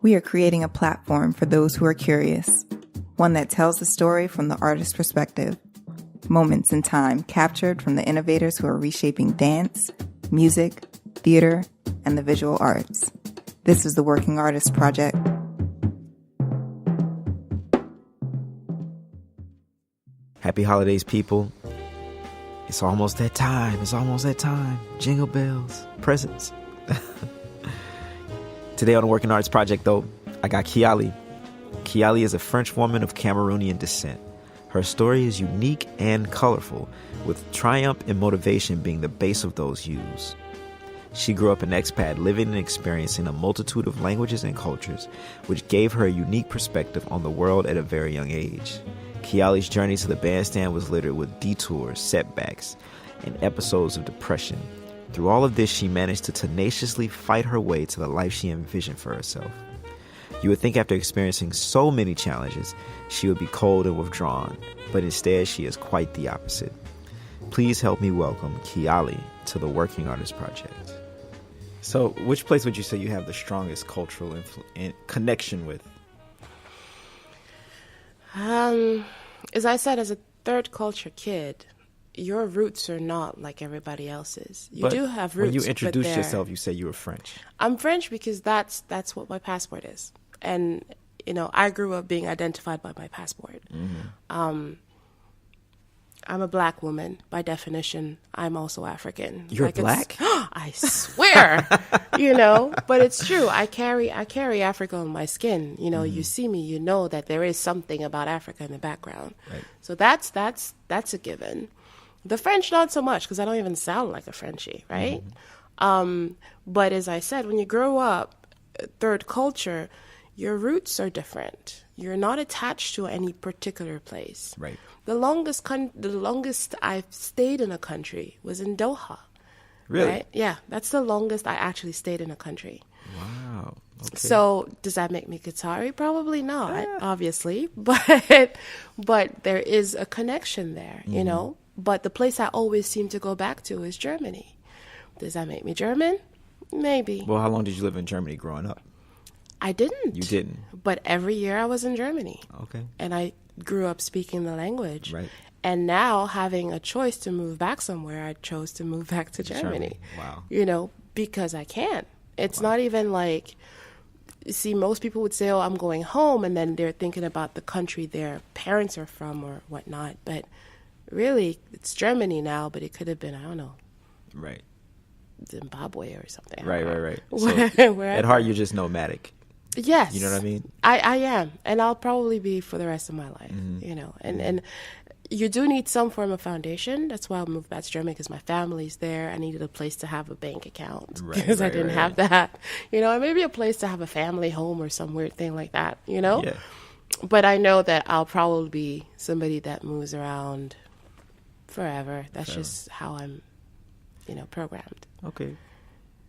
We are creating a platform for those who are curious, one that tells the story from the artist's perspective. Moments in time captured from the innovators who are reshaping dance, music, theater, and the visual arts. This is the Working Artist Project. Happy holidays, people. It's almost that time. Jingle bells, presents. Today on the Working Arts Project, though, I got Kéyali. Kéyali is a French woman of Cameroonian descent. Her story is unique and colorful, with triumph and motivation being the base of those hues. She grew up an expat, living and experiencing a multitude of languages and cultures, which gave her a unique perspective on the world at a very young age. Kéyali's journey to the bandstand was littered with detours, setbacks, and episodes of depression. Through all of this, she managed to tenaciously fight her way to the life she envisioned for herself. You would think after experiencing so many challenges, she would be cold and withdrawn, but instead she is quite the opposite. Please help me welcome Kéyali to the Working Artist Project. So, which place would you say you have the strongest cultural connection with? As I said, as a third culture kid, your roots are not like everybody else's. You do have roots. When you introduced yourself, you said you were French. I'm French because that's what my passport is. And, I grew up being identified by my passport. Mm-hmm. I'm a black woman. By definition, I'm also African. You're black? I swear, but it's true. I carry Africa on my skin. Mm-hmm. You see me, you know that there is something about Africa in the background. Right. So that's a given. The French, not so much, because I don't even sound like a Frenchie, right? Mm-hmm. But as I said, when you grow up, third culture, your roots are different. You're not attached to any particular place. Right. The longest I've stayed in a country was in Doha. Really? Right? Yeah, that's the longest I actually stayed in a country. Wow. Okay. So does that make me Qatari? Probably not, obviously. But there is a connection there, mm-hmm. But the place I always seem to go back to is Germany. Does that make me German? Maybe. Well, how long did you live in Germany growing up? I didn't. You didn't? But every year I was in Germany. Okay. And I grew up speaking the language. Right. And now, having a choice to move back somewhere, I chose to move back to Germany. Wow. Because I can. It's not even like, see, most people would say, oh, I'm going home, and then they're thinking about the country their parents are from or whatnot. But really, it's Germany now, but it could have been, I don't know. Right. Zimbabwe or something. Right. So at heart, you're just nomadic. Yes. You know what I mean? I am. And I'll probably be for the rest of my life, mm-hmm. And you do need some form of foundation. That's why I moved back to Germany, because my family's there. I needed a place to have a bank account because I didn't have that. And maybe a place to have a family home or some weird thing like that, Yeah. But I know that I'll probably be somebody that moves around forever. That's just how I'm, programmed. Okay.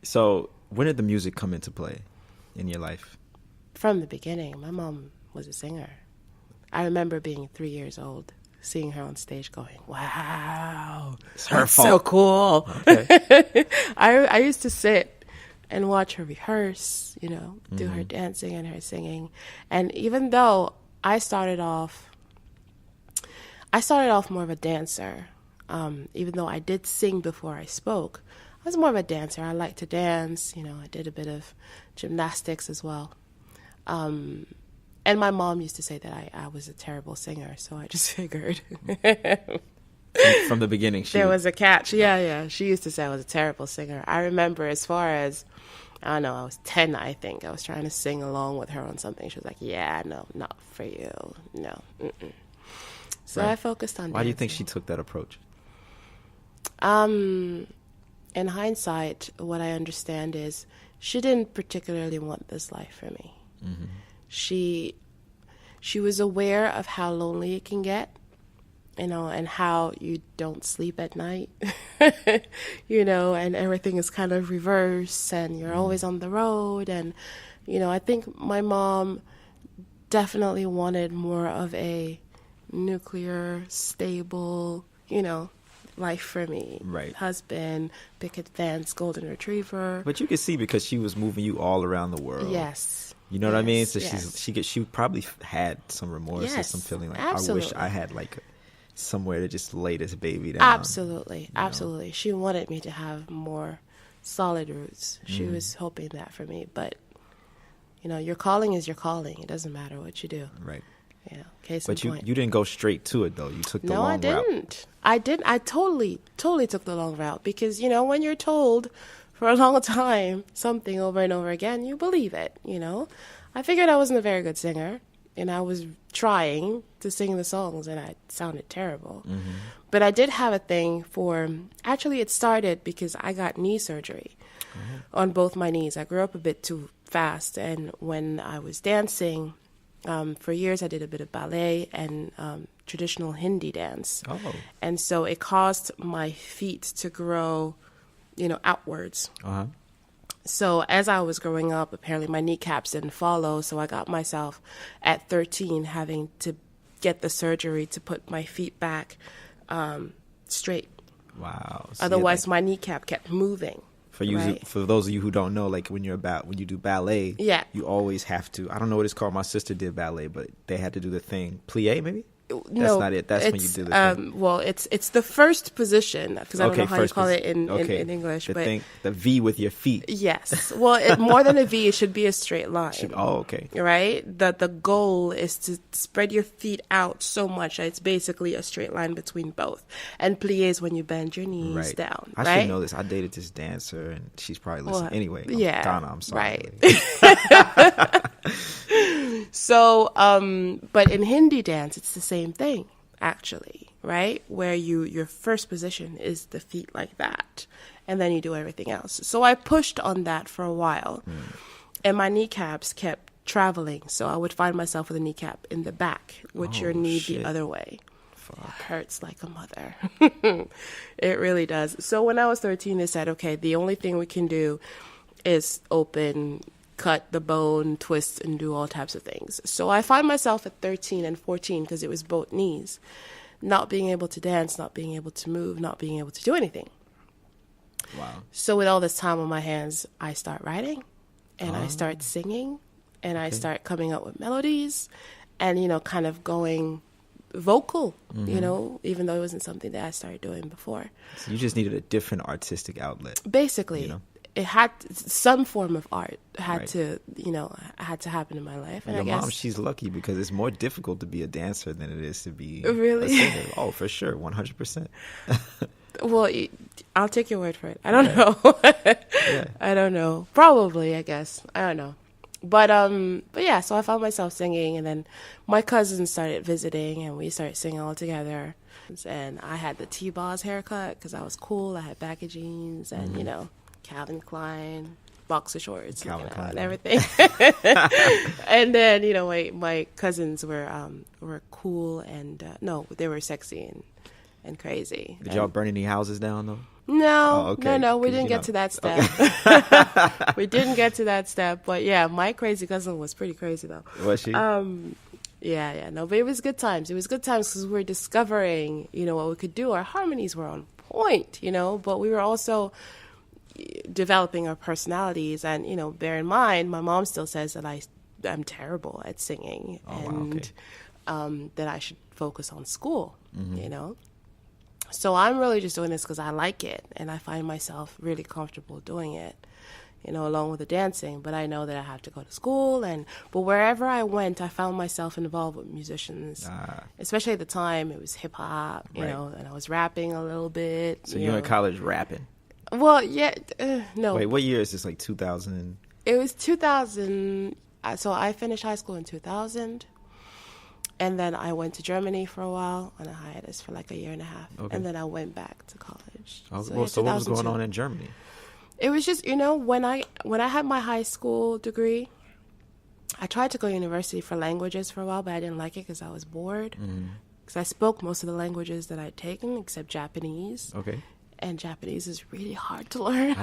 So when did the music come into play in your life? From the beginning. My mom was a singer. I remember being 3 years old, seeing her on stage going, wow, it's her that's fault. So cool. Okay. I used to sit and watch her rehearse, do mm-hmm. her dancing and her singing. And even though I started off more of a dancer, even though I did sing before I spoke, I was more of a dancer. I liked to dance. I did a bit of gymnastics as well. And my mom used to say that I was a terrible singer, so I just figured. From the beginning, there was a catch. Yeah. She used to say I was a terrible singer. I remember as far as, I don't know, I was 10, I think. I was trying to sing along with her on something. She was like, yeah, no, not for you. No. Mm-mm. So I focused on dancing. Why do you think she took that approach? In hindsight, what I understand is she didn't particularly want this life for me. Mm-hmm. She was aware of how lonely it can get, and how you don't sleep at night, and everything is kind of reverse, and you're always on the road. And, I think my mom definitely wanted more of a nuclear, stable, life for me. Right. Husband, picket fence, golden retriever. But you can see because she was moving you all around the world. Yes. You know what I mean? So yes. she probably had some remorse or Yes, some feeling like, absolutely. I wish I had like somewhere to just lay this baby down. Absolutely. Absolutely. She wanted me to have more solid roots. She was hoping that for me. But, you know, your calling is your calling. It doesn't matter what you do. Right. You know, case But in point. you didn't go straight to it, though. You took the long route. No, I didn't. I totally took the long route because, you know, when you're told for a long time something over and over again, you believe it, you know. I figured I wasn't a very good singer, and I was trying to sing the songs, and I sounded terrible. But I did have a thing for, actually it started because I got knee surgery on both my knees. I grew up a bit too fast, and when I was dancing, for years I did a bit of ballet and traditional Hindi dance. Oh. And so it caused my feet to grow, you know, outwards. Uh-huh. So as I was growing up, apparently my kneecaps didn't follow. So I got myself at 13 having to get the surgery to put my feet back straight. Wow. So Otherwise, my kneecap kept moving. For you, right? for those of you who don't know, like when you do ballet, Yeah. you always have to. I don't know what it's called. My sister did ballet, but they had to do the thing plie, maybe. No, not it. That's when you do the thing. Well, it's the first position because I don't know how you first call it position. in English. But the V with your feet. yes, well, more than a V, it should be a straight line. Okay. Right? The goal is to spread your feet out so much that it's basically a straight line between both. And plie is when you bend your knees down. I right? should know this. I dated this dancer, and she's probably listening. Anyway, Donna, I'm sorry. Right. So, but in Hindi dance, it's the same thing, actually, right? Where your first position is the feet like that, and then you do everything else. So I pushed on that for a while, and my kneecaps kept traveling. So I would find myself with a kneecap in the back, with your knee the other way. It hurts like a mother. It really does. So when I was 13, they said, okay, the only thing we can do is open, cut the bone, twist, and do all types of things. So I find myself at 13 and 14, because it was both knees, not being able to dance, not being able to move, not being able to do anything. Wow. So with all this time on my hands, I start writing, and I start singing, and I start coming up with melodies, and, you know, kind of going vocal, you know, even though it wasn't something that I started doing before. So you just needed a different artistic outlet. Basically. You know? It had some form of art had Right. to, you know, had to happen in my life. And Your I guess mom, she's lucky because it's more difficult to be a dancer than it is to be Really? a singer. Oh, for sure, 100%. well, I'll take your word for it. I don't know. Yeah. I don't know. Probably, I guess. I don't know. But yeah, so I found myself singing, and then my cousins started visiting, and we started singing all together. And I had the T-Boz haircut because I was cool. I had baggy jeans and, you know, Calvin Klein boxer shorts, Calvin Klein, and everything. And then, you know, my cousins were cool, and no, they were sexy and crazy. Did y'all burn any houses down though? No, Oh, okay. no, we 'Cause, didn't you get know. to that step. We didn't get to that step, but yeah, my crazy cousin was pretty crazy though. Was she? Yeah, no, but it was good times. It was good times because we were discovering, you know, what we could do. Our harmonies were on point, you know, but we were also developing our personalities. And, you know, bear in mind, my mom still says that I'm terrible at singing, that I should focus on school, you know. So I'm really just doing this because I like it, and I find myself really comfortable doing it, you know, along with the dancing. But I know that I have to go to school, but wherever I went, I found myself involved with musicians. Especially at the time, it was hip hop, you know, and I was rapping a little bit. So you're in college rapping? Well, yeah, no. Wait, what year is this? Like 2000? It was 2000. So I finished high school in 2000. And then I went to Germany for a while on a hiatus for like a year and a half. Okay. And then I went back to college. So yeah, what was 2002. going on in Germany? It was just, you know, when I had my high school degree, I tried to go to university for languages for a while, but I didn't like it because I was bored. Because I spoke most of the languages that I'd taken, except Japanese. Okay. And Japanese is really hard to learn.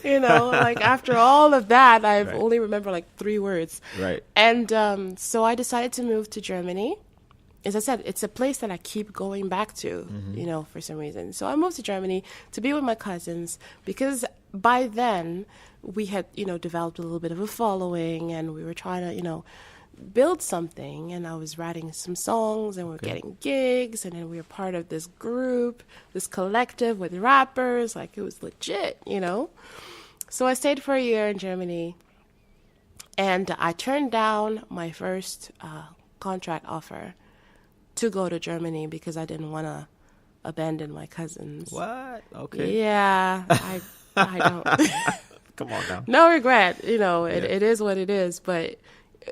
You know, like after all of that, I've only remember like 3 words. Right. And so I decided to move to Germany. As I said, it's a place that I keep going back to, you know, for some reason. So I moved to Germany to be with my cousins because by then we had, developed a little bit of a following, and we were trying to, build something. And I was writing some songs, and we were getting gigs, and then we were part of this group, this collective with rappers. Like, it was legit, So I stayed for a year in Germany, and I turned down my first contract offer to go to Germany because I didn't want to abandon my cousins. What? Okay. Yeah, I don't. Come on now. No regret. It is what it is. But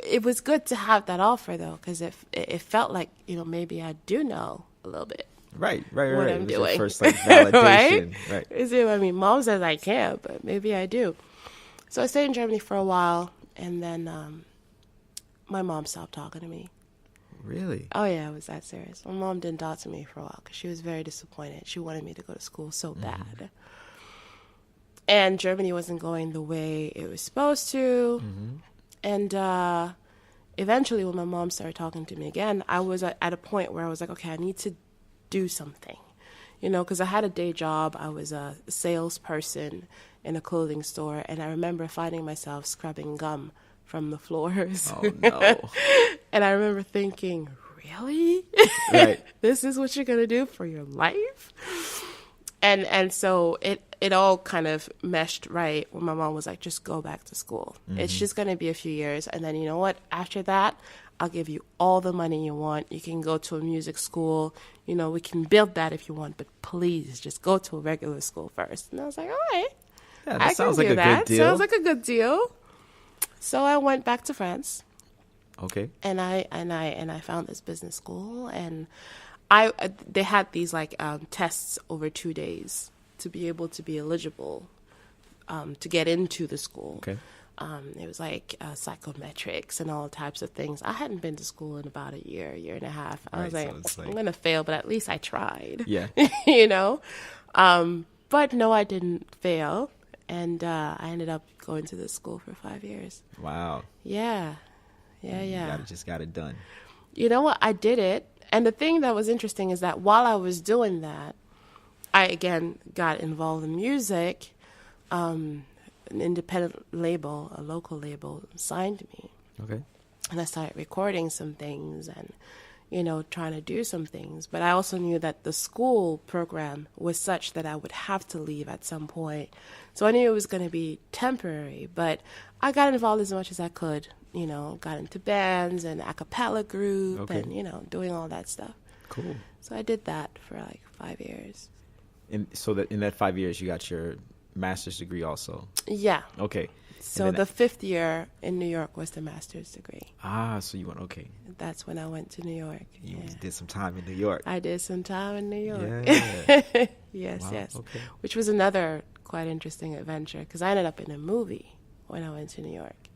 it was good to have that offer, though, because it felt like, maybe I do know a little bit. Right. What I'm it was doing. your first, validation. Right? You see what I mean? Mom says I can't, but maybe I do. So I stayed in Germany for a while, and then my mom stopped talking to me. Really? Oh, yeah, it was that serious. My mom didn't talk to me for a while because she was very disappointed. She wanted me to go to school so bad. And Germany wasn't going the way it was supposed to. And eventually, when my mom started talking to me again, I was at a point where I was like, okay, I need to do something. Because I had a day job. I was a salesperson in a clothing store. And I remember finding myself scrubbing gum from the floors. Oh, no. And I remember thinking, really? Right. This is what you're going to do for your life? And so it all kind of meshed right when my mom was like, just go back to school. It's just going to be a few years. And then, you know what? After that, I'll give you all the money you want. You can go to a music school. We can build that if you want. But please, just go to a regular school first. And I was like, all right. Yeah, that sounds like a good deal. Sounds like a good deal. So I went back to France. Okay. And I found this business school, and they had these tests over 2 days to be able to be eligible to get into the school. Okay. It was psychometrics and all types of things. I hadn't been to school in about a year and a half. I was like, I'm gonna fail, but at least I tried. Yeah. But no, I didn't fail. And I ended up going to this school for 5 years. Wow. Yeah. You just got it done. You know what? I did it. And the thing that was interesting is that while I was doing that, I, again, got involved in music. An independent label, a local label, signed me. Okay. And I started recording some things and, trying to do some things. But I also knew that the school program was such that I would have to leave at some point. So I knew it was going to be temporary. But I got involved as much as I could, got into bands and a cappella group and, doing all that stuff. Cool. So I did that for 5 years. And so that in that 5 years, you got your master's degree also? Yeah. Okay. So the 5th year in New York was the master's degree. So you went, okay. That's when I went to New York. You did some time in New York. I did some time in New York. Yeah. Yes, Wow. yes. Okay. Which was another quite interesting adventure because I ended up in a movie when I went to New York.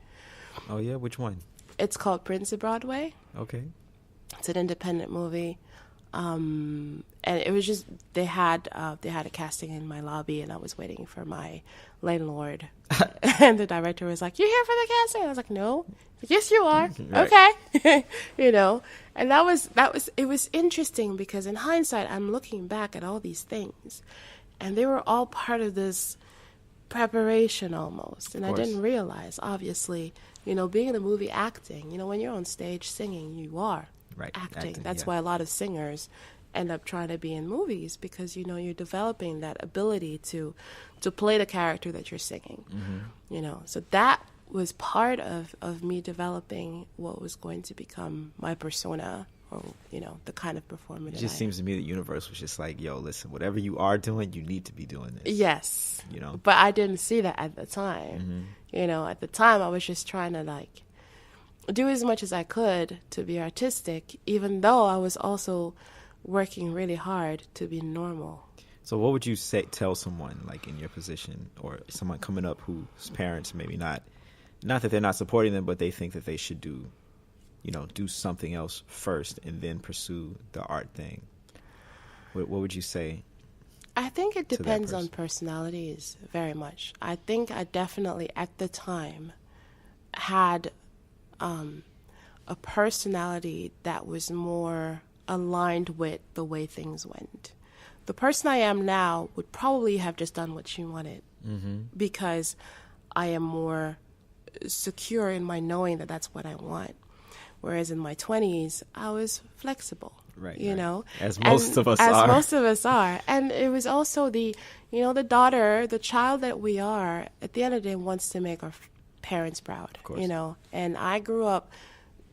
Oh, yeah? Which one? It's called Prince of Broadway. Okay. It's an independent movie. And it was just they had a casting in my lobby, and I was waiting for my landlord, and the director was like, "You here for the casting?" I was like, "No." "Yes, you are." Okay. And it was interesting because in hindsight, I'm looking back at all these things, and they were all part of this preparation almost, and I didn't realize, obviously, being in a movie acting, when you're on stage singing, you are. Right. Acting. That's why a lot of singers end up trying to be in movies because you're developing that ability to play the character that you're singing. So that was part of me developing what was going to become my persona, or the kind of performer that it just seems to me the universe was just like, yo, listen, whatever you are doing, you need to be doing this. Yes. But I didn't see that at the time. At the time I was just trying to do as much as I could to be artistic, even though I was also working really hard to be normal. So what would you tell someone in your position, or someone coming up whose parents maybe not that they're not supporting them, but they think that they should do something else first and then pursue the art thing? What would you say? I think it depends on personalities very much. I think I definitely at the time had a personality that was more aligned with the way things went. The person I am now would probably have just done what she wanted because I am more secure in my knowing that that's what I want. Whereas in my 20s, I was flexible, you know. As most of us are. As most of us are. And it was also the child that we are, at the end of the day, wants to make our parents proud, you know. And I grew up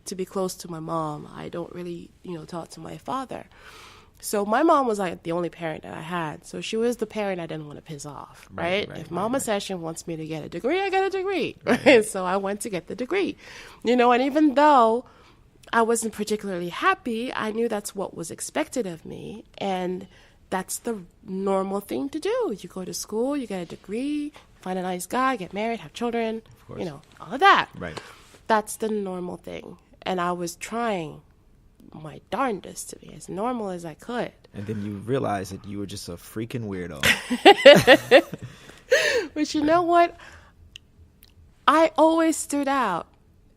to be close to my mom. I don't really, talk to my father. So my mom was like the only parent that I had. So she was the parent I didn't want to piss off, right? If mama says she wants me to get a degree, I get a degree, right? So I went to get the degree, and even though I wasn't particularly happy, I knew that's what was expected of me. And that's the normal thing to do. You go to school, you get a degree, find a nice guy, get married, have children, all of that. Right. That's the normal thing. And I was trying my darndest to be as normal as I could. And then you realized that you were just a freaking weirdo. But you know what? I always stood out.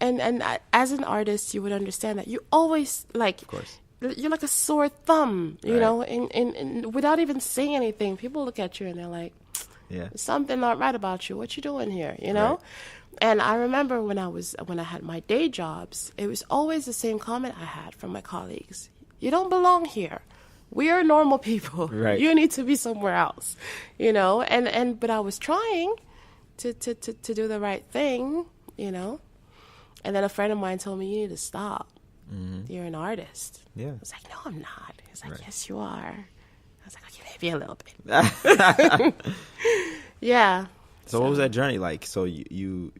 And as an artist, you would understand that. You always, of course. You're like a sore thumb, you know, and without even saying anything, people look at you and they're like, there's something not right about you. What you doing here, you know? Right. And I remember when I had my day jobs, it was always the same comment I had from my colleagues. You don't belong here. We are normal people. Right. You need to be somewhere else, but I was trying to do the right thing, And then a friend of mine told me, you need to stop. Mm-hmm. You're an artist. Yeah. I was like, no, I'm not. He was like, yes, you are. I was like, okay, maybe a little bit. Yeah. So what was that journey like? So you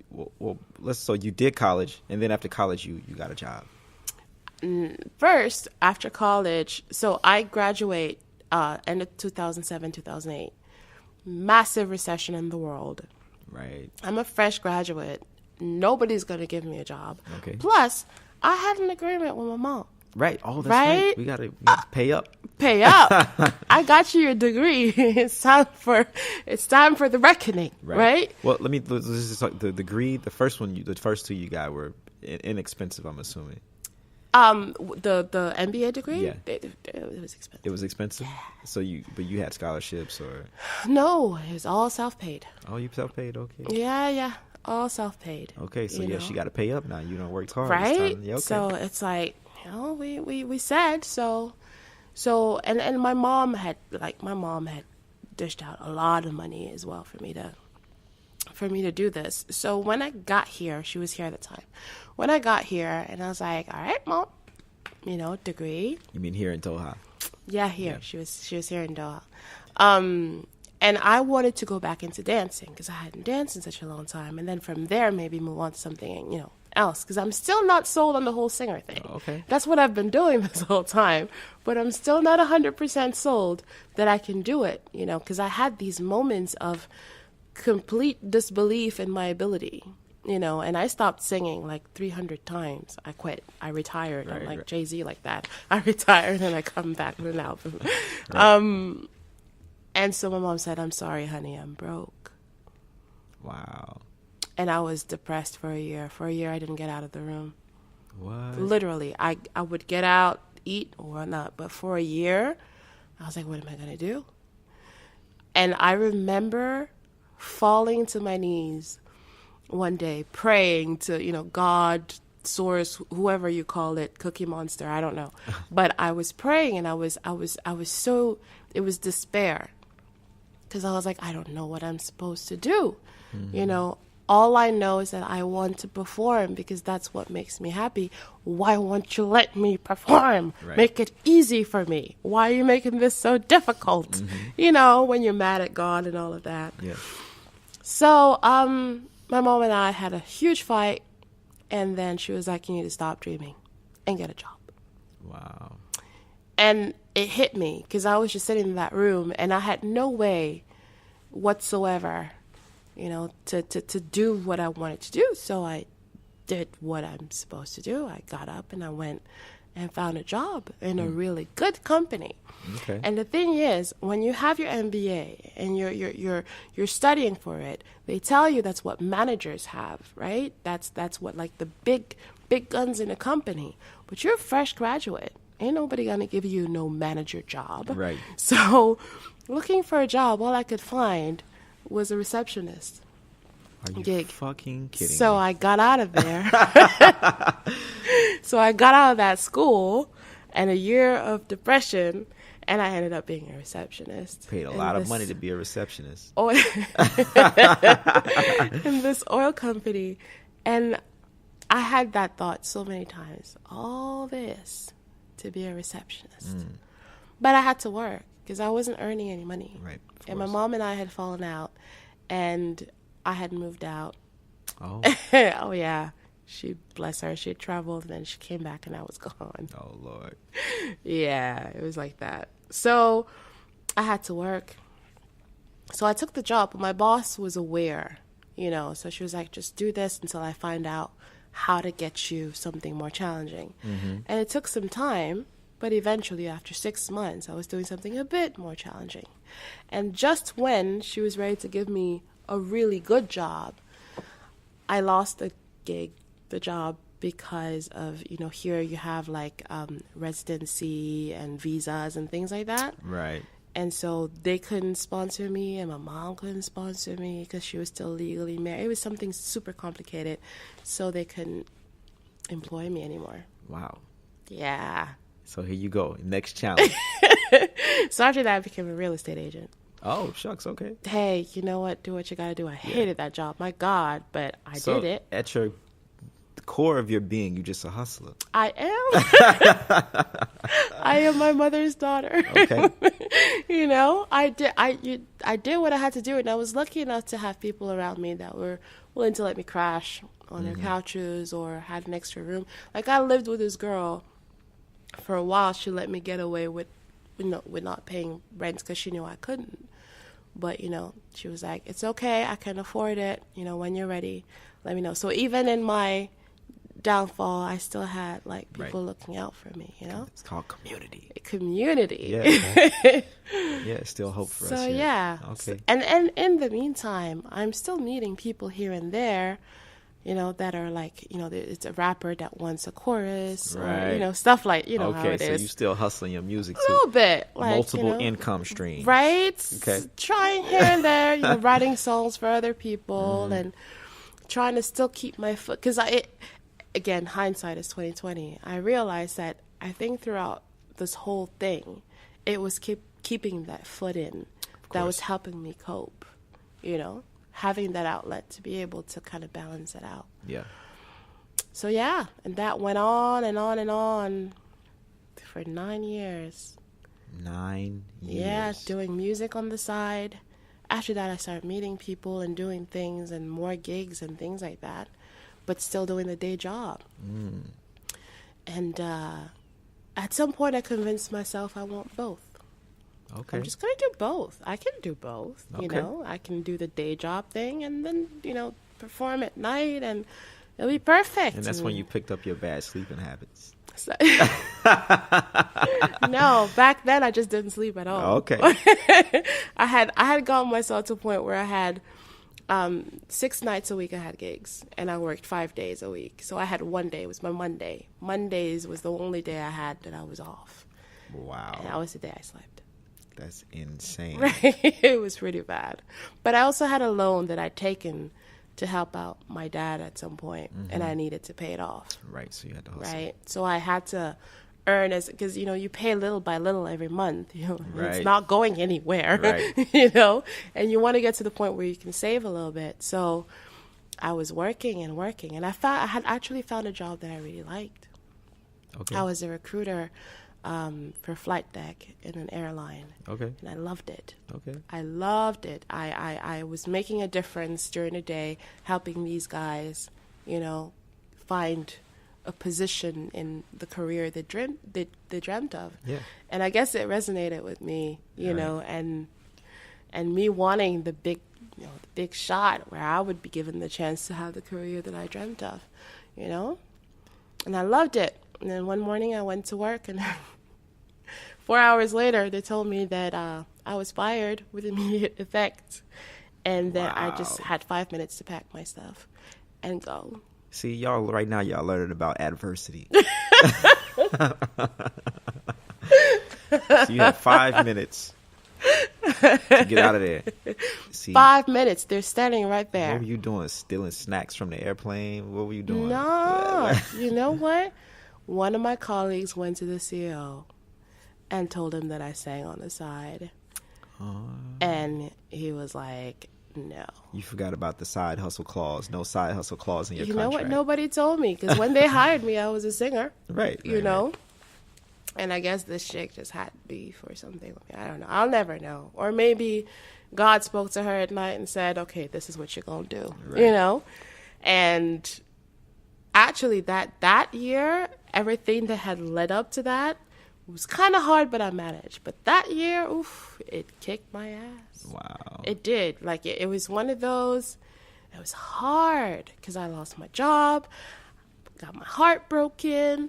did college, and then after college, you got a job. First, after college, so I graduate end of 2007, 2008. Massive recession in the world. Right. I'm a fresh graduate. Nobody's going to give me a job. Okay. Plus, I had an agreement with my mom. Right. Oh, that's right. We gotta pay up. Pay up. I got you your degree. It's time for the reckoning. Right. Well, let's just talk the degree. The first two you got were inexpensive, I'm assuming. The MBA degree. Yeah. It was expensive. It was expensive. Yeah. So you had scholarships or? No, it was all self-paid. Oh, you self-paid? Okay. Yeah. All self-paid. Okay, so she got to pay up now. You don't work hard, right? Yeah, okay. So it's like we said so, and my mom had dished out a lot of money as well for me to do this. So when I got here, she was here at the time. When I got here, and I was like, all right, Mom, degree. You mean here in Doha? Yeah, here. Yeah. She was here in Doha. And I wanted to go back into dancing because I hadn't danced in such a long time. And then from there, maybe move on to something, else. Because I'm still not sold on the whole singer thing. Oh, okay. That's what I've been doing this whole time. But I'm still not 100% sold that I can do it, because I had these moments of complete disbelief in my ability, and I stopped singing like 300 times. I quit. I retired. I'm like Jay-Z like that. I retired and I come back with an album. Right. And so my mom said, I'm sorry, honey, I'm broke. Wow. And I was depressed for a year. For a year, I didn't get out of the room. What? Literally. I would get out, eat, or whatnot. But for a year, I was like, what am I going to do? And I remember falling to my knees one day, praying to, God, source, whoever you call it, Cookie Monster, I don't know. But I was praying, and I was so, it was despair. Because I was like, I don't know what I'm supposed to do. Mm-hmm. All I know is that I want to perform because that's what makes me happy. Why won't you let me perform? Right. Make it easy for me. Why are you making this so difficult? Mm-hmm. When you're mad at God and all of that. Yeah. So my mom and I had a huge fight. And then she was like, you need to stop dreaming and get a job. Wow. And it hit me because I was just sitting in that room and I had no way whatsoever, to do what I wanted to do. So I did what I'm supposed to do. I got up and I went and found a job in a really good company. Okay. And the thing is, when you have your MBA and you're studying for it, they tell you that's what managers have, right? That's what like the big guns in a company. But you're a fresh graduate. Ain't nobody gonna give you no manager job. Right. So looking for a job, all I could find was a receptionist. Are you gig. fucking kidding So me? I got out of there. So I got out of that school and a year of depression, and I ended up being a receptionist. Paid a lot of money to be a receptionist. In this oil company. And I had that thought so many times. All this to be a receptionist. But I had to work because I wasn't earning any money. Right. And my mom and I had fallen out, and I had moved out. Oh. Oh, yeah. She, bless her, she had traveled, and then she came back, and I was gone. Oh, Lord. Yeah, it was like that. So I had to work. So I took the job, but my boss was aware, so she was like, just do this until I find out how to get you something more challenging. And it took some time, but eventually after 6 months, I was doing something a bit more challenging. And just when she was ready to give me a really good job, I lost the job, because of, here you have like residency and visas and things like that. Right. And so they couldn't sponsor me, and my mom couldn't sponsor me because she was still legally married. It was something super complicated, so they couldn't employ me anymore. Wow. Yeah. So here you go. Next challenge. So after that, I became a real estate agent. Oh, shucks. Okay. Hey, you know what? Do what you got to do. I hated that job. My God, but I did it. At your core of your being, you're just a hustler. I am. I am my mother's daughter. Okay. I did what I had to do, and I was lucky enough to have people around me that were willing to let me crash on their couches or had an extra room. Like, I lived with this girl for a while. She let me get away with not paying rent because she knew I couldn't. But, she was like, it's okay, I can afford it. When you're ready, let me know. So even in my downfall, I still had like people looking out for me, It's called community. Yeah. Yeah, still hope for us. So here. yeah. Okay. And in the meantime, I'm still meeting people here and there, that are like, it's a rapper that wants a chorus, Right. or stuff like, how Okay, it so is. you still hustling your music A little bit, like, multiple income streams. right? Okay. Trying here and there, writing songs for other people and trying to still keep my foot, because again, hindsight is 2020. I realized that I think throughout this whole thing, it was keeping that foot in that was helping me cope, having that outlet to be able to kind of balance it out. Yeah. So yeah, and that went on and on and on for 9 years. 9 years. Yeah, doing music on the side. After that, I started meeting people and doing things and more gigs and things like that, but still doing the day job. And at some point, I convinced myself I want both. Okay. I'm just going to do both. I can do both, Okay. I can do the day job thing and then, perform at night, and it'll be perfect. And that's when you picked up your bad sleeping habits. So, no, back then I just didn't sleep at all. Okay. I had gotten myself to a point where I had 6 nights a week I had gigs, and I worked 5 days a week. So I had one day, it was my Monday. Mondays was the only day I had that I was off. Wow. And that was the day I slept. That's insane. Right. It was pretty bad. But I also had a loan that I'd taken to help out my dad at some point, and I needed to pay it off. Right, so you had to hustle. Right. So I had to earn because you pay little by little every month. Right. It's not going anywhere. Right. And you want to get to the point where you can save a little bit. So I was working, and I had actually found a job that I really liked. Okay. I was a recruiter for flight deck in an airline. Okay. And I loved it. Okay. I loved it. I was making a difference during the day, helping these guys, find a position in the career they dreamt of. Yeah. And I guess it resonated with me, Right. and me wanting the big shot where I would be given the chance to have the career that I dreamt of, And I loved it. And then one morning I went to work, and 4 hours later they told me that I was fired with immediate effect, and that I just had 5 minutes to pack my stuff and go. See, y'all, right now, y'all learning about adversity. So you have 5 minutes to get out of there. See, 5 minutes. They're standing right there. what were you doing? Stealing snacks from the airplane? What were you doing? No. You know what? One of my colleagues went to the CEO and told him that I sang on the side. And he was like, no. You forgot about the side hustle clause. No side hustle clause in your You contract. know what? Nobody told me, because when they hired me, I was a singer. Right. You know? And I guess this chick just had beef or something. I don't know. I'll never know. Or maybe God spoke to her at night and said, okay, this is what you're going to do. Right. You know? And actually, that year, everything that had led up to that was kind of hard, but I managed. But that year, oof, it kicked my ass. Wow. It did. Like, it was one of those, it was hard because I lost my job, got my heart broken,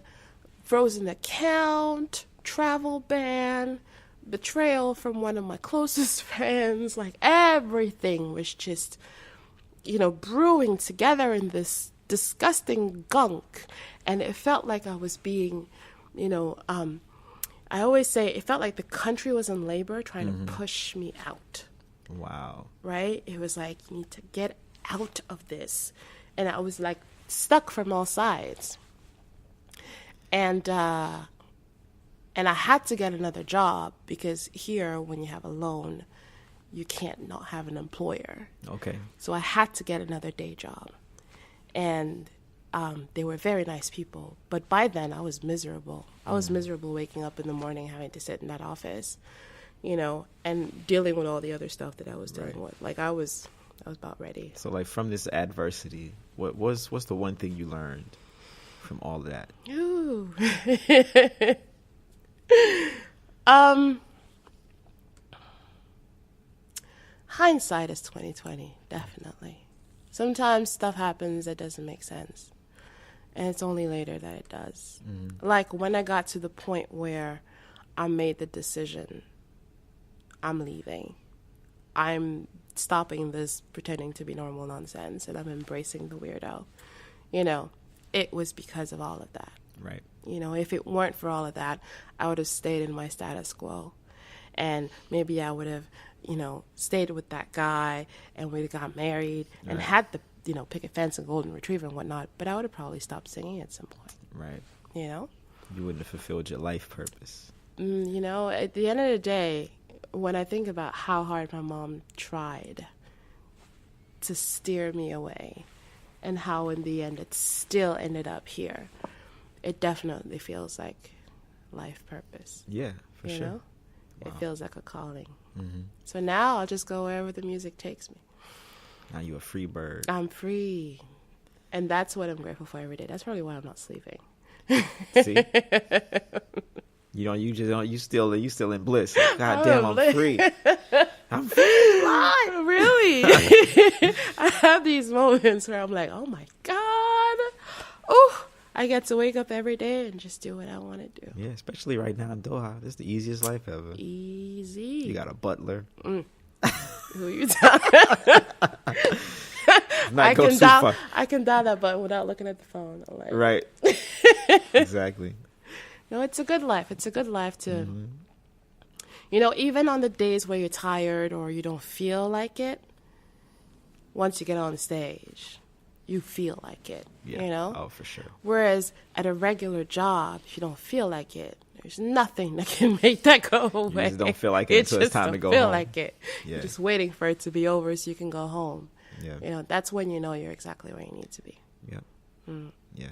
frozen account, travel ban, betrayal from one of my closest friends. Like, everything was just, brewing together in this disgusting gunk. And it felt like I was being, I always say it felt like the country was in labor trying to push me out. Wow. Right? It was like, you need to get out of this. And I was like stuck from all sides. And I had to get another job because here, when you have a loan, you can't not have an employer. Okay. So I had to get another day job. And they were very nice people. But by then, I was miserable. I was miserable waking up in the morning, having to sit in that office, and dealing with all the other stuff that I was dealing with. Like, I was about ready. So, like, from this adversity, what's the one thing you learned from all of that? Ooh. Hindsight is 20/20, definitely. Sometimes stuff happens that doesn't make sense. And it's only later that it does. Like, when I got to the point where I made the decision, I'm leaving. I'm stopping this pretending to be normal nonsense, and I'm embracing the weirdo. It was because of all of that. Right. If it weren't for all of that, I would have stayed in my status quo. And maybe I would have, stayed with that guy, and we'd have got married and had the, picket fence and golden retriever and whatnot. But I would have probably stopped singing at some point. Right. You wouldn't have fulfilled your life purpose. At the end of the day, when I think about how hard my mom tried to steer me away and how in the end it still ended up here, it definitely feels like life purpose. Yeah, for sure. Wow. It feels like a calling. Mm-hmm. So now I'll just go wherever the music takes me. Now you're a free bird. I'm free. And that's what I'm grateful for every day. That's probably why I'm not sleeping. See? You still in bliss. God damn, I'm free. I'm free. Really? I have these moments where I'm like, oh my God. Oh, I get to wake up every day and just do what I want to do. Yeah, especially right now in Doha. This is the easiest life ever. Easy. You got a butler. Who you talking? I can dial that button without looking at the phone. I'm like, right. Exactly. No, it's a good life. It's a good life to, even on the days where you're tired or you don't feel like it, once you get on stage, you feel like it, Oh, for sure. Whereas at a regular job, if you don't feel like it, there's nothing that can make that go away. You just don't feel like it until it's time to go home. You just don't feel like it. Yeah. You're just waiting for it to be over so you can go home. Yeah. That's when you know you're exactly where you need to be. Yeah. Yeah.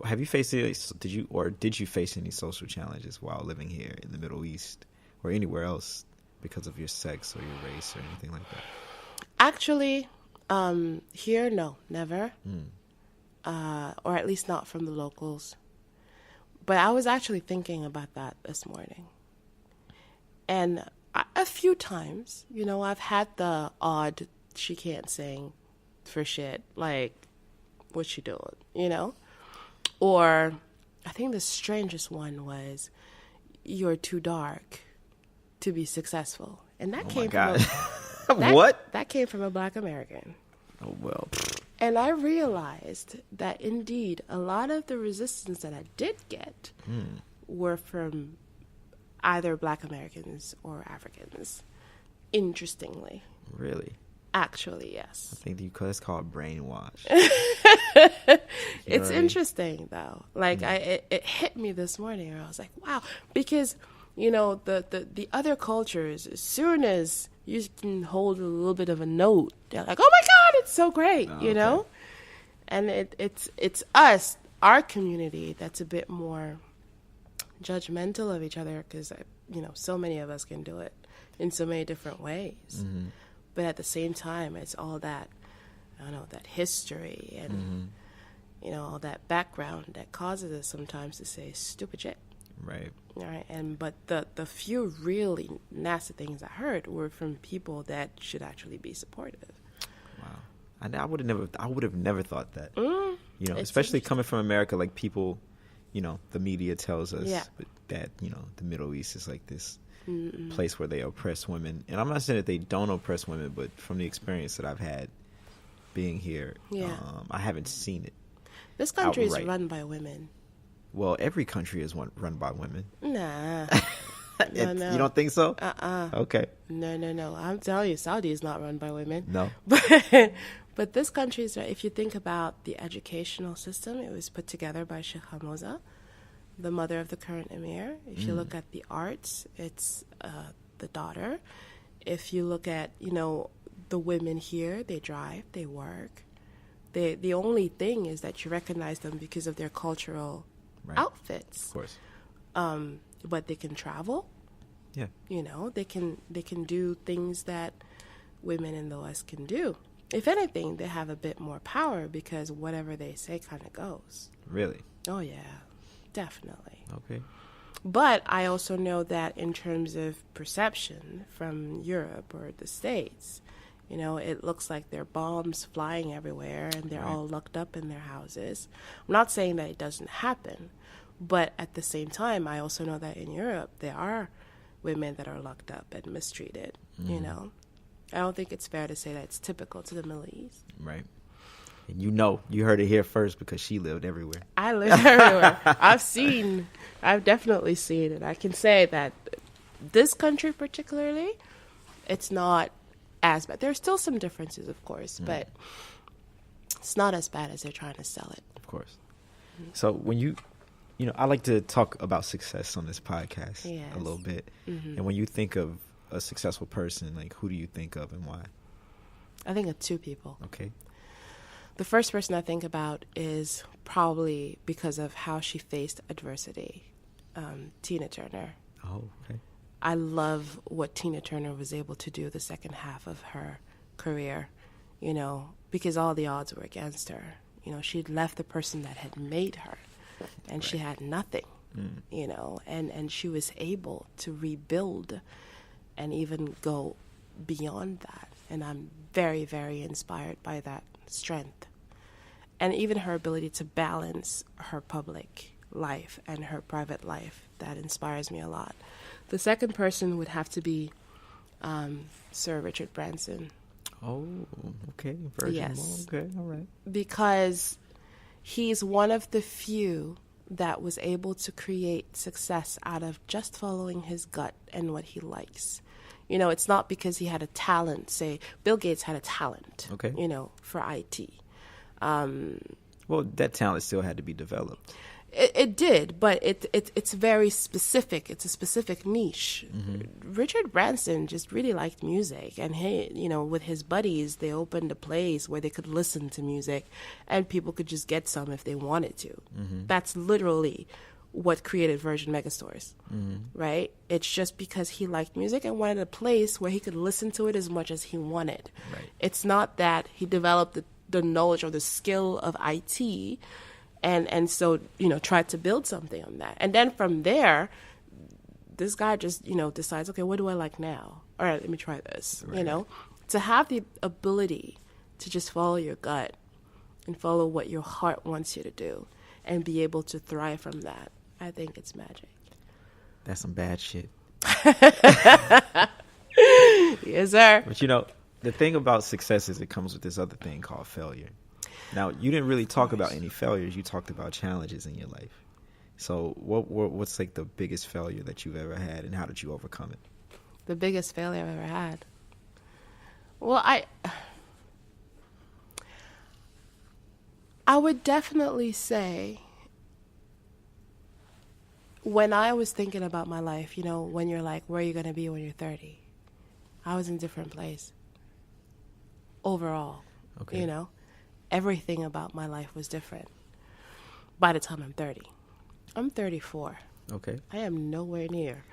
Have you faced did you face any social challenges while living here in the Middle East or anywhere else because of your sex or your race or anything like that? Actually, here, no, never. Or at least not from the locals. But I was actually thinking about that this morning. And a few times, I've had the odd, she can't sing for shit. Like, what's she doing, Or I think the strangest one was, you're too dark to be successful. And that came from what? That came from a Black American. Oh, well. And I realized that indeed a lot of the resistance that I did get were from either Black Americans or Africans. interestingly. Really? Actually, yes. I think it's called brainwash. It's interesting, though. Like, it hit me this morning, and I was like, wow. Because, the other cultures, as soon as you can hold a little bit of a note, they're like, oh my God, it's so great, you know? And it's us, our community, that's a bit more judgmental of each other because, so many of us can do it in so many different ways. Mm-hmm. But at the same time, it's all that, that history and, all that background that causes us sometimes to say stupid shit. Right. All right. But the few really nasty things I heard were from people that should actually be supportive. Wow. I would have never thought that. Especially coming from America, like people, the media tells us that, the Middle East is like this place where they oppress women. And I'm not saying that they don't oppress women, but from the experience that I've had being here, I haven't seen it. This country is run by women. Well, every country is run by women. Nah. No. You don't think so? Okay. No. I'm telling you, Saudi is not run by women. No. But this country is, if you think about the educational system, it was put together by Sheikh Hamoza, the mother of the current emir. If you look at the arts, it's the daughter. If you look at, the women here, they drive, they work. The only thing is that you recognize them because of their cultural outfits. Of course. But they can travel. Yeah. They can do things that women in the West can do. If anything, they have a bit more power because whatever they say kind of goes. Really? Oh, yeah. Definitely. Okay. But I also know that in terms of perception from Europe or the States, it looks like there are bombs flying everywhere and they're all locked up in their houses. I'm not saying that it doesn't happen, but at the same time, I also know that in Europe, there are women that are locked up and mistreated, I don't think it's fair to say that it's typical to the Middle East. Right. And you heard it here first because she lived everywhere. I live everywhere. I've definitely seen it. I can say that this country particularly, it's not as bad. There's still some differences, of course, but it's not as bad as they're trying to sell it. Of course. So when I like to talk about success on this podcast a little bit. Mm-hmm. And when you think of a successful person, like who do you think of and why? I think of two people. Okay. The first person I think about is probably because of how she faced adversity, Tina Turner. Oh, okay. I love what Tina Turner was able to do the second half of her career, because all the odds were against her. She'd left the person that had made her, and she had nothing, and she was able to rebuild and even go beyond that. And I'm very, very inspired by that strength. And even her ability to balance her public life and her private life, that inspires me a lot. The second person would have to be Sir Richard Branson. Oh, okay. Yes. Okay, all right. Because he's one of the few that was able to create success out of just following his gut and what he likes. It's not because he had a talent. Say, Bill Gates had a talent, for IT. Well, that talent still had to be developed. It did, but it's very specific. It's a specific niche. Mm-hmm. Richard Branson just really liked music, and with his buddies, they opened a place where they could listen to music, and people could just get some if they wanted to. Mm-hmm. That's literally what created Virgin Megastores, right? It's just because he liked music and wanted a place where he could listen to it as much as he wanted. Right. It's not that he developed the knowledge or the skill of IT and so, tried to build something on that. And then from there, this guy just, decides, okay, what do I like now? All right, let me try this, right. To have the ability to just follow your gut and follow what your heart wants you to do and be able to thrive from that. I think it's magic. That's some bad shit. Yes, sir. But the thing about success is it comes with this other thing called failure. Now, you didn't really talk about any failures. You talked about challenges in your life. So what's like the biggest failure that you've ever had, and how did you overcome it? The biggest failure I've ever had? Well, I would definitely say, when I was thinking about my life, you know, when you're like, where are you going to be when you're 30? I was in a different place. Overall, you know, everything about my life was different by the time I'm 30. I'm 34. Okay. I am nowhere near.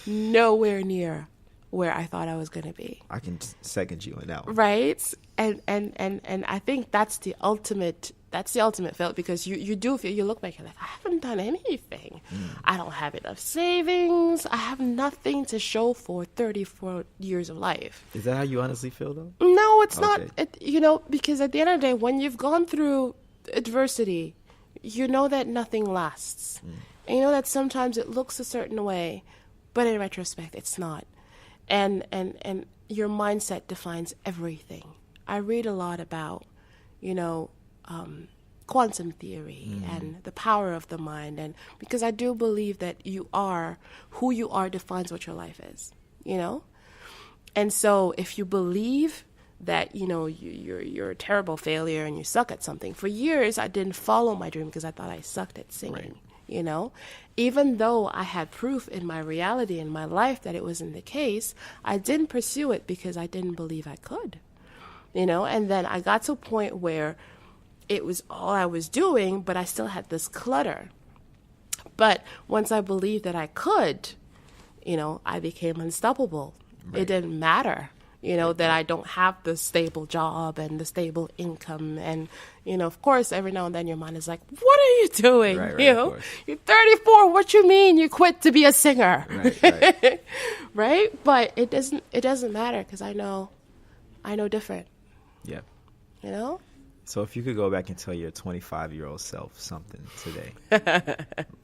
Nowhere near where I thought I was going to be. I can second you on that one. Right? And I think that's the ultimate fail, because you do feel, you look back, you're like, I haven't done anything. I don't have enough savings. I have nothing to show for 34 years of life. Is that how you honestly feel, though? No, it's not. You know, because at the end of the day, when you've gone through adversity, you know that nothing lasts. And you know that sometimes it looks a certain way, but in retrospect, it's not. And your mindset defines everything. I read a lot about, you know, quantum theory and the power of the mind, and because I do believe that who you are defines what your life is, you know? And so if you believe that, you know, you're a terrible failure and you suck at something, for years I didn't follow my dream because I thought I sucked at singing. Right. You know, even though I had proof in my reality in my life that it wasn't the case, I didn't pursue it because I didn't believe I could, you know. And then I got to a point where it was all I was doing, but I still had this clutter. But once I believed that I could, you know, I became unstoppable. Right. It didn't matter, you know, that I don't have the stable job and the stable income. And, you know, of course, every now and then your mind is like, what are you doing? Right, you know, you're 34. What you mean you quit to be a singer? Right. Right? But it doesn't matter, because I know different. Yeah. You know? So if you could go back and tell your 25-year-old self something today,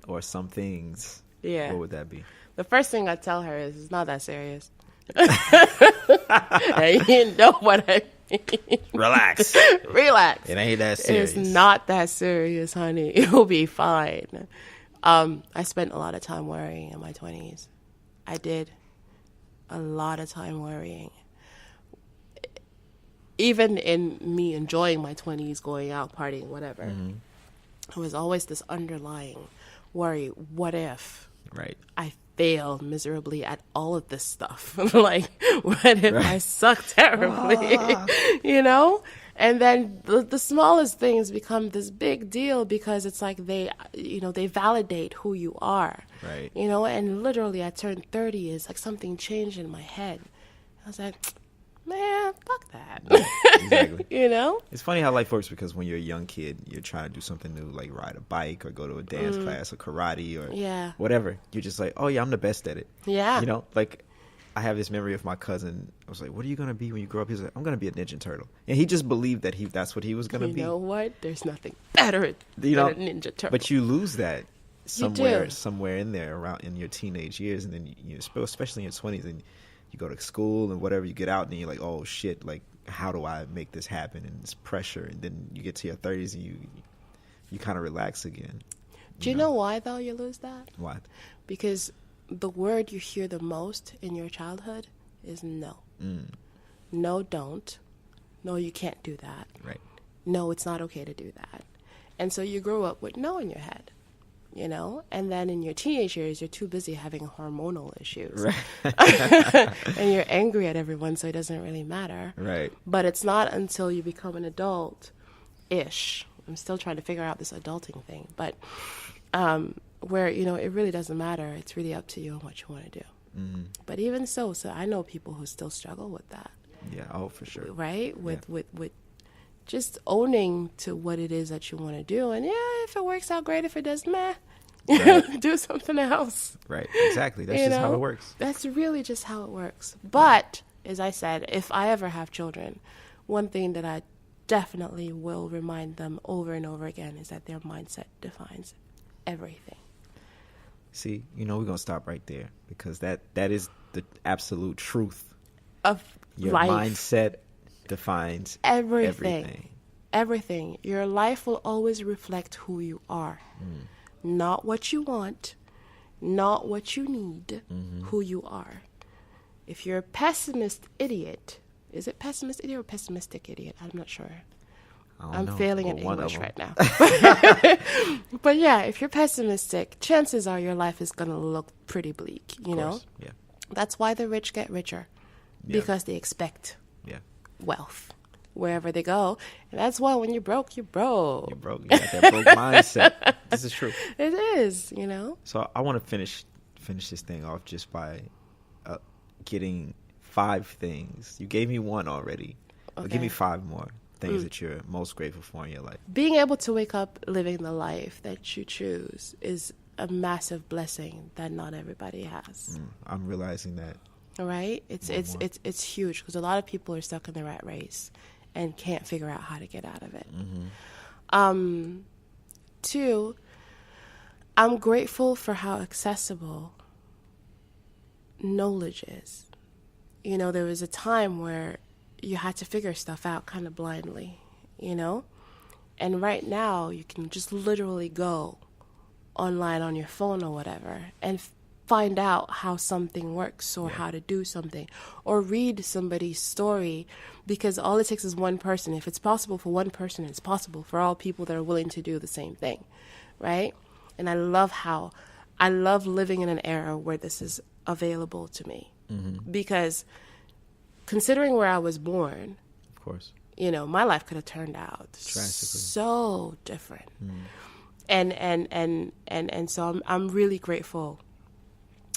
or some things, what would that be? The first thing I'd tell her is, it's not that serious. You know what I mean? Relax. Relax. It ain't that serious. It's not that serious, honey. You'll be fine. I spent a lot of time worrying in my 20s. I did a lot of time worrying. Even in me enjoying my 20s, going out, partying, whatever, there was always this underlying worry. What if I failed miserably at all of this stuff? Like, what if I suck terribly? You know? And then the smallest things become this big deal, because it's like they validate who you are. Right. You know, and literally I turned 30, is like something changed in my head. I was like, man, fuck that. Exactly. You know? It's funny how life works, because when you're a young kid, you're trying to do something new, like ride a bike or go to a dance class or karate or whatever. You're just like, oh, yeah, I'm the best at it. Yeah. You know, like, I have this memory of my cousin. I was like, what are you going to be when you grow up? He's like, I'm going to be a Ninja Turtle. And he just believed that that's what he was going to be. You know what? There's nothing better than a Ninja Turtle. But you lose that somewhere in there around in your teenage years. And then, you especially in your 20s, and you go to school and whatever, you get out and then you're like, oh shit, like, how do I make this happen? And it's pressure. And then you get to your 30s and you kind of relax again. Do you know why, though, you lose that? Why? Because the word you hear the most in your childhood is no. No, don't. No, you can't do that. Right. No, it's not okay to do that. And so you grow up with no in your head. You know, and then in your teenage years, you're too busy having hormonal issues. Right. And you're angry at everyone, so it doesn't really matter. Right. But it's not until you become an adult-ish. I'm still trying to figure out this adulting thing. But where, you know, it really doesn't matter. It's really up to you and what you want to do. But even so I know people who still struggle with that. Yeah, oh, for sure. Right? With just owning to what it is that you want to do. And if it works out, great. If it does, meh. Right. Do something else. Right, exactly. That's just how it works. That's really just how it works. But, as I said, if I ever have children, one thing that I definitely will remind them over and over again is that their mindset defines everything. See, you know, we're going to stop right there, because that is the absolute truth of your life. Mindset defines everything. Everything. Your life will always reflect who you are. Not what you want, not what you need, who you are. If you're a pessimist idiot, is it pessimist idiot or pessimistic idiot? I'm not sure. I'm failing at English right now. But yeah, if you're pessimistic, chances are your life is going to look pretty bleak, you know? Yeah. That's why the rich get richer, because they expect wealth wherever they go. And that's why when you're broke, you're broke. You're broke. You got that broke mindset. This is true. It is, you know? So I want to finish this thing off just by getting 5 things. You gave me 1 already. Okay. Give me 5 more things that you're most grateful for in your life. Being able to wake up living the life that you choose is a massive blessing that not everybody has. I'm realizing that. Right? It's huge, because a lot of people are stuck in the rat race and can't figure out how to get out of it. 2, I'm grateful for how accessible knowledge is. You know, there was a time where you had to figure stuff out kind of blindly, you know? And right now, you can just literally go online on your phone or whatever and find out how something works or how to do something, or read somebody's story, because all it takes is one person. If it's possible for one person, it's possible for all people that are willing to do the same thing, right? And I love living in an era where this is available to me, because considering where I was born, of course, you know, my life could have turned out so different. And so I'm really grateful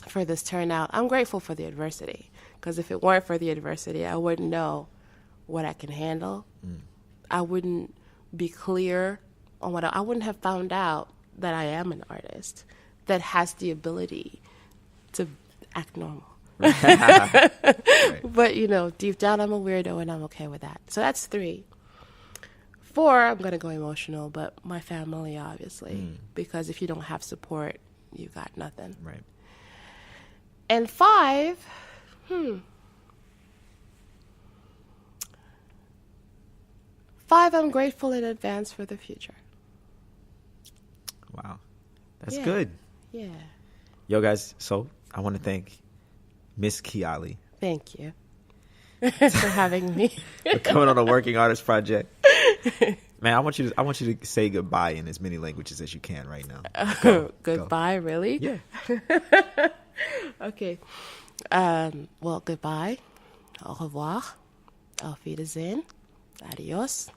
for this turnout. I'm grateful for the adversity, because if it weren't for the adversity, I wouldn't know what I can handle. I wouldn't be clear on what I wouldn't have found out that I am an artist that has the ability to act normal. Right. But, you know, deep down, I'm a weirdo, and I'm okay with that. So that's 3. 4, I'm going to go emotional, but my family, obviously, because if you don't have support, you got nothing. Right. And 5, 5, I'm grateful in advance for the future. Wow. That's good. Yeah. Yo, guys, so I want to thank Miss Kéyali. Thank you for having me. For coming on a Working Artist Project. Man, I want you to say goodbye in as many languages as you can right now. Goodbye, go. Really? Yeah. Okay. Well, goodbye. Au revoir. Auf Wiedersehen. Adios.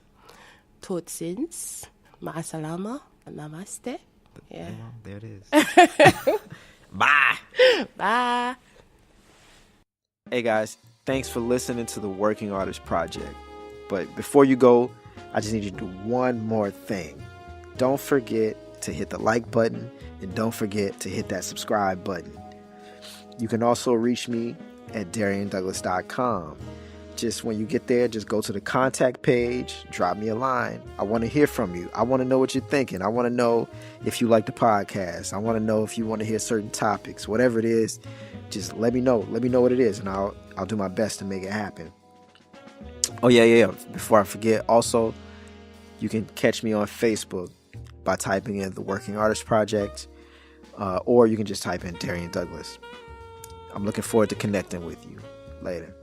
Tot ziens. Ma'asalama. Namaste. Yeah. There it is. Bye. Bye. Hey guys, thanks for listening to the Working Artist Project. But before you go, I just need you to do one more thing. Don't forget to hit the like button, and don't forget to hit that subscribe button. You can also reach me at DarrianDouglas.com. Just when you get there, just go to the contact page, drop me a line. I want to hear from you. I want to know what you're thinking. I want to know if you like the podcast. I want to know if you want to hear certain topics. Whatever it is, just let me know. Let me know what it is, and I'll do my best to make it happen. Oh, yeah. Before I forget, also, you can catch me on Facebook by typing in The Working Artist Project, or you can just type in Darrian Douglas. I'm looking forward to connecting with you later.